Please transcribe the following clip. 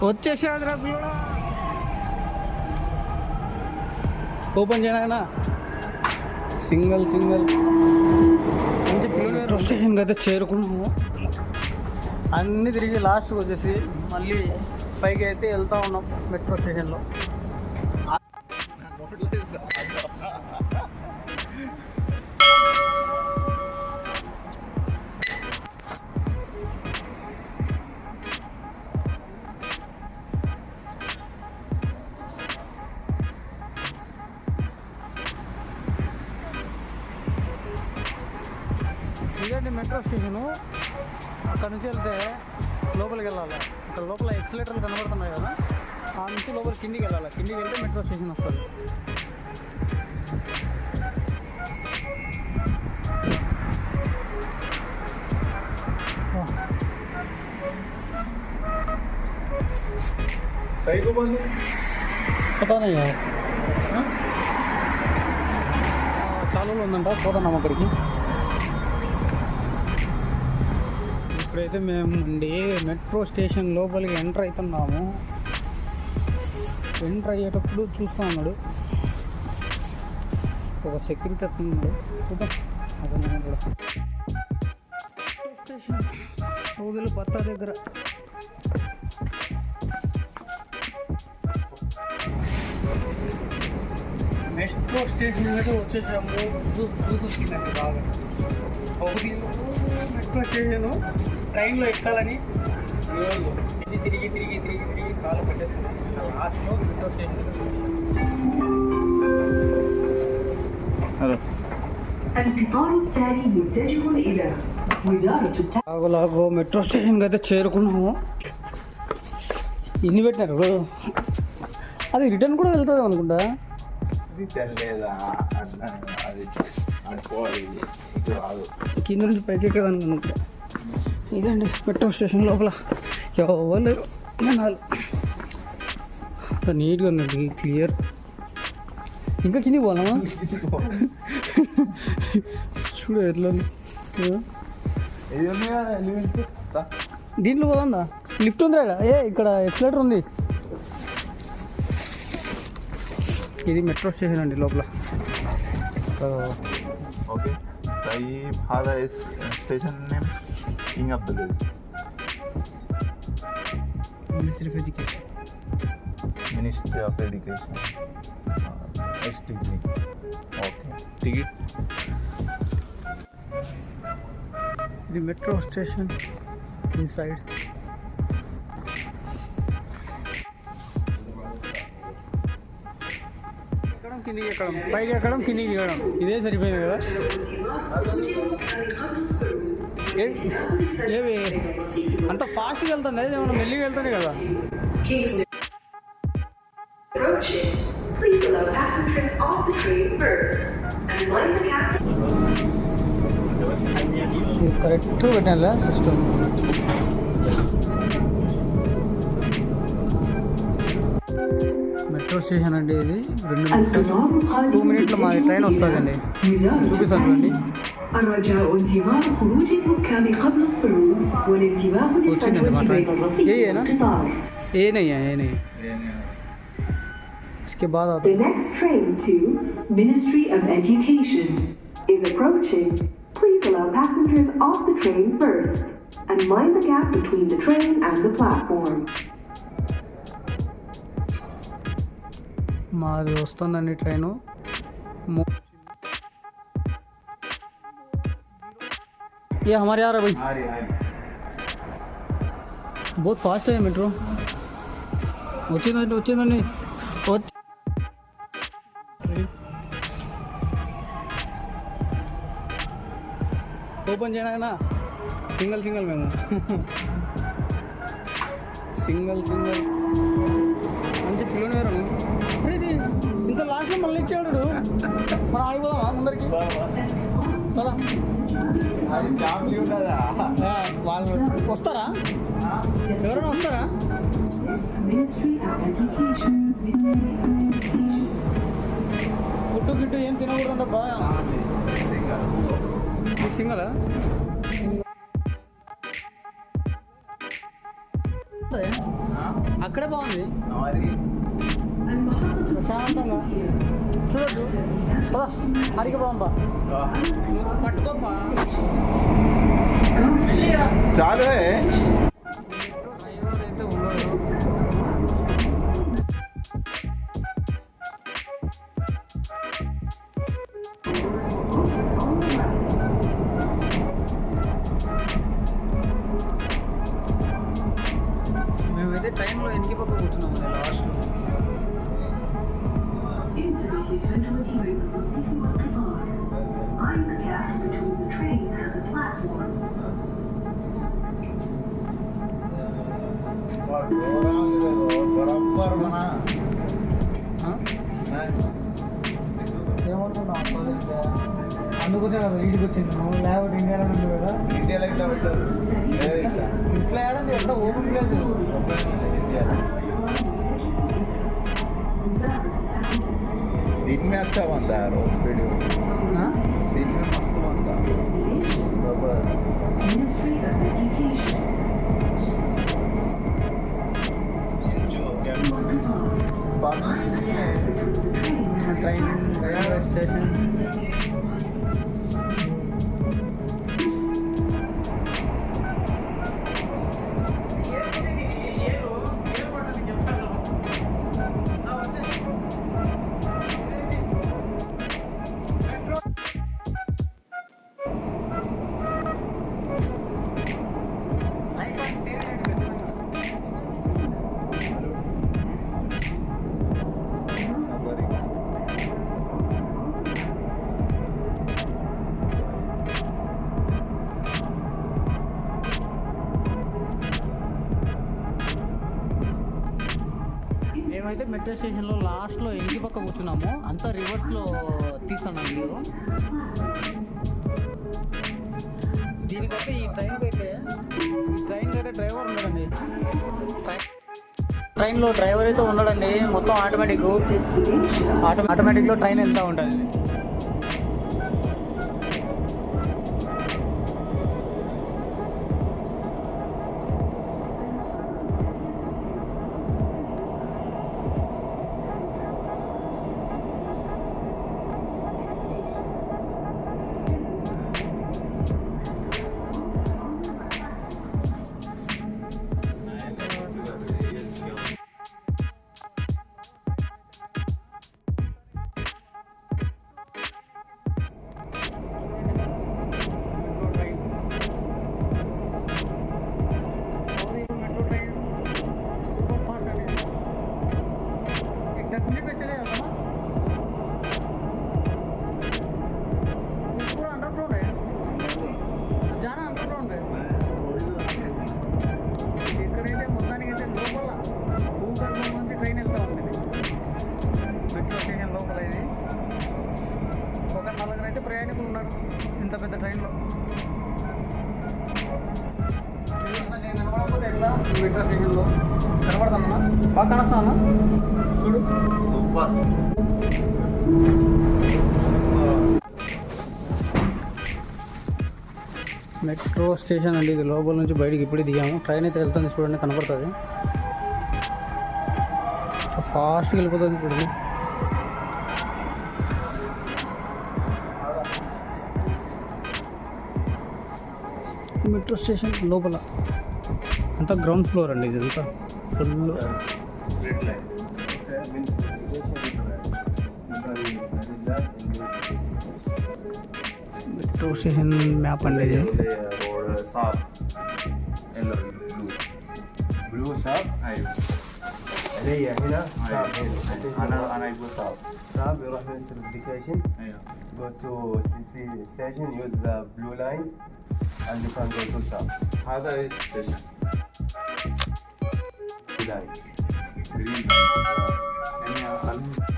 వచ్చేసాదిరా కూడా ఓపెన్ చేయనా సింగల్ మంచి పిల్లలు స్టేషన్కి అయితే చేరుకున్నాము. అన్నీ తిరిగి లాస్ట్కి వచ్చేసి మళ్ళీ పైకి అయితే వెళ్తూ ఉన్నాం మెట్రో స్టేషన్లో. ఇదండి మెట్రో స్టేషను. అక్కడ నుంచి వెళ్తే లోపలికి వెళ్ళాలి. ఇక్కడ లోపల ఎక్సలేటర్లు కనబడుతున్నాయి కదా, ఆ నుంచి లోపల కిందికి వెళ్ళాలి. కిందికి వెళ్తే మెట్రో స్టేషన్ వస్తుంది. చాలా ఉందంట, పోతున్నాం అక్కడికి. ఇప్పుడైతే మేము మెట్రో స్టేషన్ లోపలికి ఎంటర్ అవుతున్నాము. ఎంటర్ అయ్యేటప్పుడు చూస్తూ ఉన్నాడు ఒక సెక్యూరిటీ ఉన్నాడు, చూద్దాం అతను కూడా. స్టేషన్ సౌదులు పత్తా దగ్గర మెట్రో స్టేషన్ మీద వచ్చేసాము. చూసొచ్చిందండి బాగా. సౌదీలో మెట్రో స్టేషను ట్రైన్లో ఎక్కాలని తిరిగి కాలు పెట్టేసుకున్నాం. లాస్ట్లో మెట్రో స్టేషన్ లాగో మెట్రో స్టేషన్కి అయితే చేరుకున్నాము. ఇన్ని పెట్టినారు, అది రిటర్న్ కూడా వెళ్తుంది అనుకుంటా. కింద నుంచి పైకి ఎక్కేదానికి అనుకుంటా. ఇదండి మెట్రో స్టేషన్ లోపల ఎవరు లేరు, జనాలు అంత నీట్గా ఉందండి, క్లియర్. ఇంకా కిందికి పోవాలమ్మా, చూడు ఎట్లా ఉంది. దీంట్లో పోదా, లిఫ్ట్ ఉంది రా. ఇక్కడ ఎక్సలేటర్ ఉంది. ఇది మెట్రో స్టేషన్ అండి లోపల. Okay, station name king of the village, ministry of education, ministry of education, STC. Okay, ticket. ఇది మెట్రో స్టేషన్ ఇన్సైడ్. కిందికి ఎక్కడం, పైకి ఎక్కడం, కిందికి ఎక్కడం, ఇదే సరిపోయింది కదా. ఏవి అంత ఫాస్ట్గా వెళ్తుంది, అది ఏమన్నా మెల్లిగా వెళ్తుంది కదా. కరెక్ట్ పెట్టాలా సిస్టమ్. మెట్రో స్టేషన్ అండి ఇది. 2 మినిట్లు మా ట్రైన్ వస్తుందండి, చూపిస్తాను చూడండి. వచ్చిందండి మా ట్రైన్. ఏ నయ్యా इसके बाद आता The next train to Ministry of Education is approaching. Please allow passengers off the train first and mind the gap between the train and the platform. మాది వస్తుందండి ట్రైను. ये हमारे यार भाई बहुत फास्ट है मेट्रो. వచ్చిందండి ఓపెన్ చేయనా సింగల్ మేము సింగల్ మంచి పిల్లలు. ఇది ఇంత లాస్ట్లో మళ్ళీ ఇచ్చాడు. మనం ఆడిపోదామా ముందరికి? వాళ్ళు వస్తారా, ఎవరైనా వస్తారా? ఫుడ్ గిట్టు ఏం తినకూడదంటబ్బా. సింగలా అక్కడే బాగుంది మరి ప్రశాంతంగా చూడొచ్చు పదా అడిగి బాగుందా పట్టుకోపా చాలు డ్రైవర్ అయితే ఉన్నాడు. మేమైతే ట్రైన్లో ఎనికి పక్క కూర్చున్నాము last Intermediate eventuality movement was sitting on Qatar. I'm the gap between the train and the platform. బరాబర్ మన ఏమనుకున్నావు అందుకోసం కదా వీడికి వచ్చింది లేకపోతే ఇండియాలో ఉంది కదా ఇండియాలో ఇట్లా పెట్టారు ఇట్లా ఏడంది ఎంత ఓపెన్ ప్లేస్ दिन में अच्छा बनता है वीडियो दिन में मस्त बनता है Ministry of Education. Train railway station మేమైతే మెట్రో స్టేషన్లో లాస్ట్లో ఎనికి పక్క కూర్చున్నాము అంతా రివర్స్లో తీస్తాను వీడియో దీనికైతే ఈ ట్రైన్కి అయితే డ్రైవర్ ఉన్నాడండి ట్రైన్లో డ్రైవర్ అయితే ఉన్నాడండి మొత్తం ఆటోమేటిక్లో ట్రైన్ వెళ్తూ ఉంటుంది ప్రయాణికులు ఉన్నారు ఇంత పెద్ద ట్రైన్లో నేను కనబడకపోతే ఎట్లా మెట్రో స్టేషన్లో కనబడతామన్నా బాగా కనస్తానా చూడు సూపర్ మెట్రో స్టేషన్ అండి ఇది లోపల నుంచి బయటికి ఇప్పుడే దిగాము ట్రైన్ అయితే వెళ్తుంది చూడండి కనపడుతుంది ఫాస్ట్గా వెళ్ళిపోతుంది చూడండి మెట్రో స్టేషన్ లోపల అంతా గ్రౌండ్ ఫ్లోర్ అండి ఇదంతా ఫుల్ మెట్రో స్టేషన్ మ్యాప్ అండి ఇది ब्लू साहब هي هنا صعب انا يقول صعب صعب يروح من السيرتيفيكيشن ايوه go to city station use the blue line and you can go to south هذا ايش ستيشن line جرين يعني